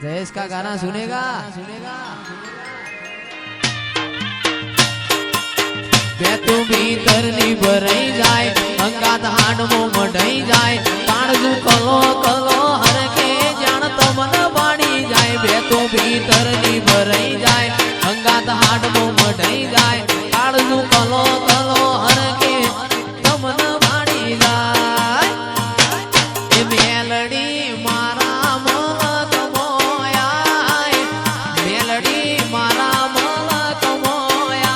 जयेश का गाना सुनेगा बेतु भीतर नी भराई जाए अंगात हाड मो मढाई जाए काणजू कलो कलो हर के जान तमन बाणी जाए बेतु भीतर नी भराई जाए अंगात हाड मो मढाई जाए काणजू कलो कलो हर के तमन बाणी जाए ए मेलडी मारा मल कमोया मेलडी मारा मल कमोया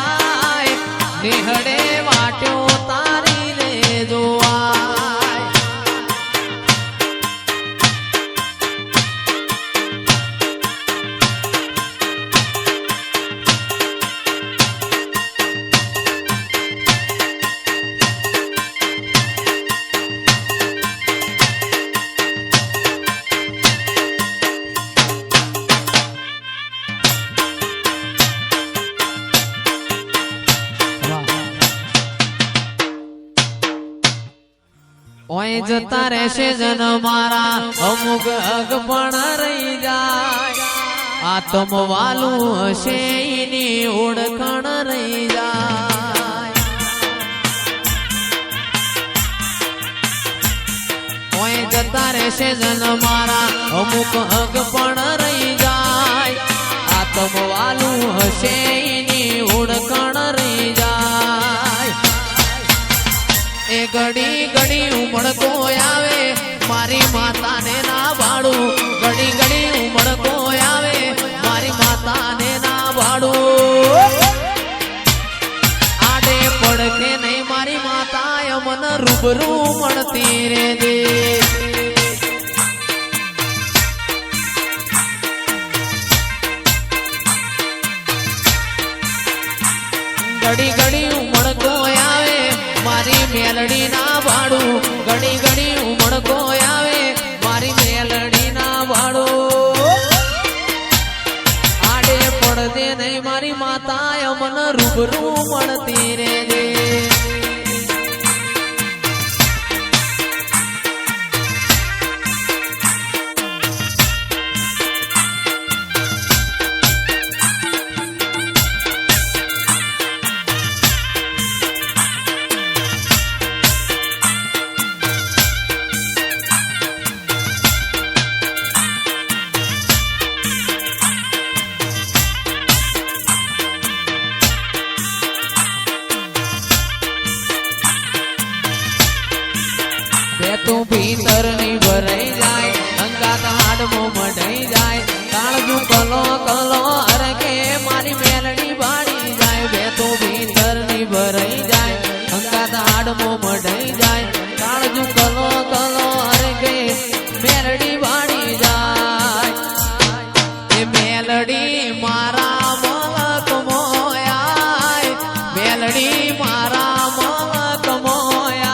निहड़े वाट्यो तारी रे जोआय ओए जता रहशे जन मारा अमुक हक पण रही जाय आत्म वालू हशे एनी ओळखण रही जाय ओए जता रहशे जन मारा अमुक हक पण रही जाय आत्म वालू हशे एनी ओळखण रही जाय ए घड़ी घड़ी उमड़ को आवे मारी माता ने ना भाड़ू घड़ी घड़ी उमड़ को आवे मारी माता ने ना भाड़ू आडे पड़ के नहीं मारी माता मन रूबरू मणती रे दे घड़ी घड़ी उमड़ को आवे मारी मेलडी ना भाड़ू घड़ी घड़ी उमड़ को आवे मारी मेलडी ना भाड़ू आडे पड़ दे नहीं मारी माता मन रूबरू मणती रे दे तू भीतर नहीं भराई जाए अंगात हाड मो मढाई जाए काळजू कलो कलो हर के मारी मेलडी बाड़ी जाए बे तू भीतर नहीं भराई जाए अंगात हाड मो मढाई जाए काळजू कलो कलो हर के मेलडी बाड़ी जाए ए मेलडी मारा मल कमोया मेलडी मारा मल कमोया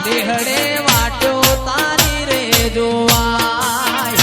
निहड़े वाटो तारी रे जोआय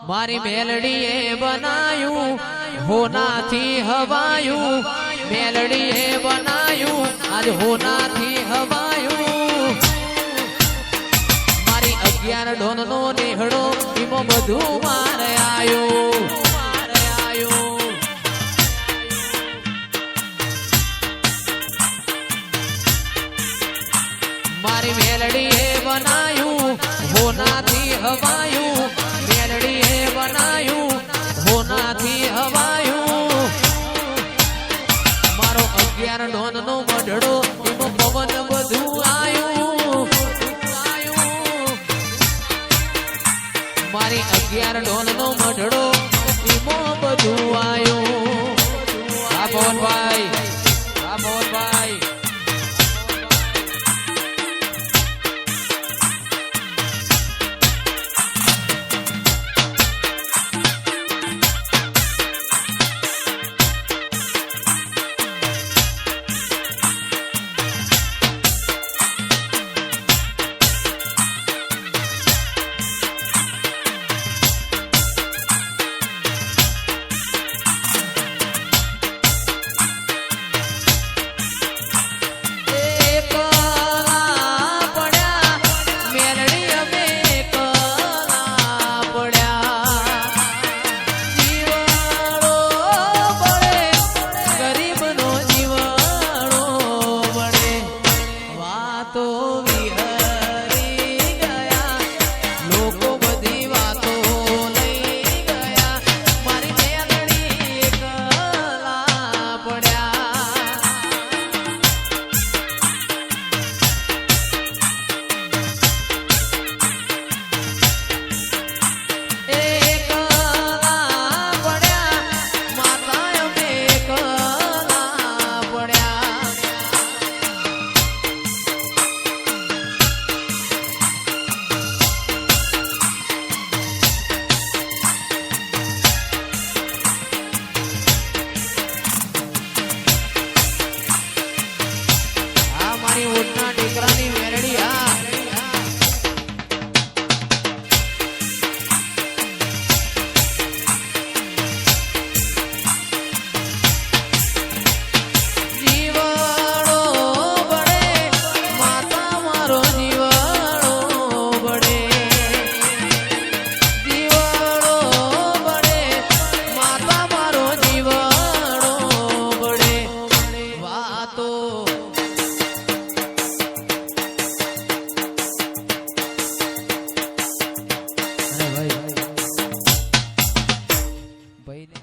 मारी मेलडीए बनायू होना थी हवायू मेलडीए बनायू आज होना थी हवायू मारी 11 ढोन नो नेहड़ो इमो बधु मारे आयो मारी मेलडीए बनायू हो હોનાથી હવાયું મેલડીએ બનાયું હોનાથી હવાયું મારો 11 ડોનનો મઢડો એમાં પવન બધું આયું મારી 11 ડોનનો મઢડો એમાં બધું આયું આ પવનભાઈ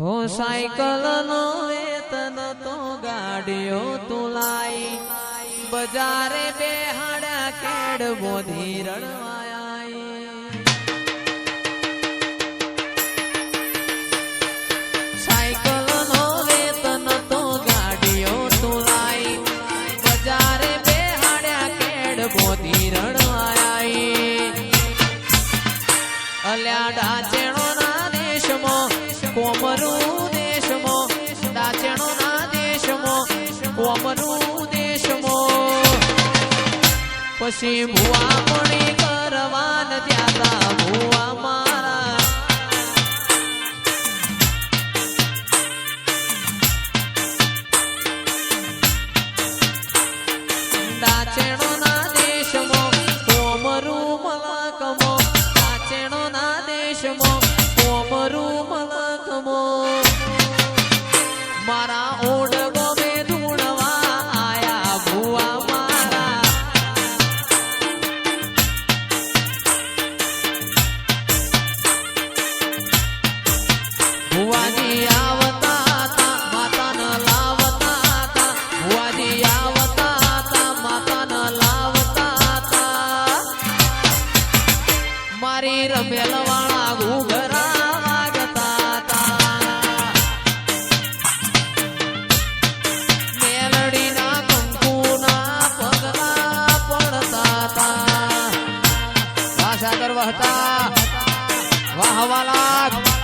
હો સાયકલ નો વેતન તો ગાડીઓ તુલાઈ બજારે બેહાડા કેડ બોધી રણવાય સાયકલ નો વેતન તો ગાડીઓ તુલાઈ બજારે બેહાડા કેડ બોધી રણવાય અલ્યા ડાચેણો ના દેશમાં કોમરું દેશમાં દાચેણો ના દેશમાં કોમરું દેશમાં પછી ભુવા મણી કરવાન ત્યાતા ભુવા મારા દાચેણો ના દેશમાં કોમરું મલકમો દાચેણો ના દેશમાં કોમરું મારા ઓડ ગમે ધૂણવા આયા ભુવા મારા ભુવાજી આવતા હતા માતાને લાવતા હતા ભુવાજી આવતા હતા માતાને લાવતા હતા મારી રમેલ વાળા ઘૂઘરા વાહ વાલા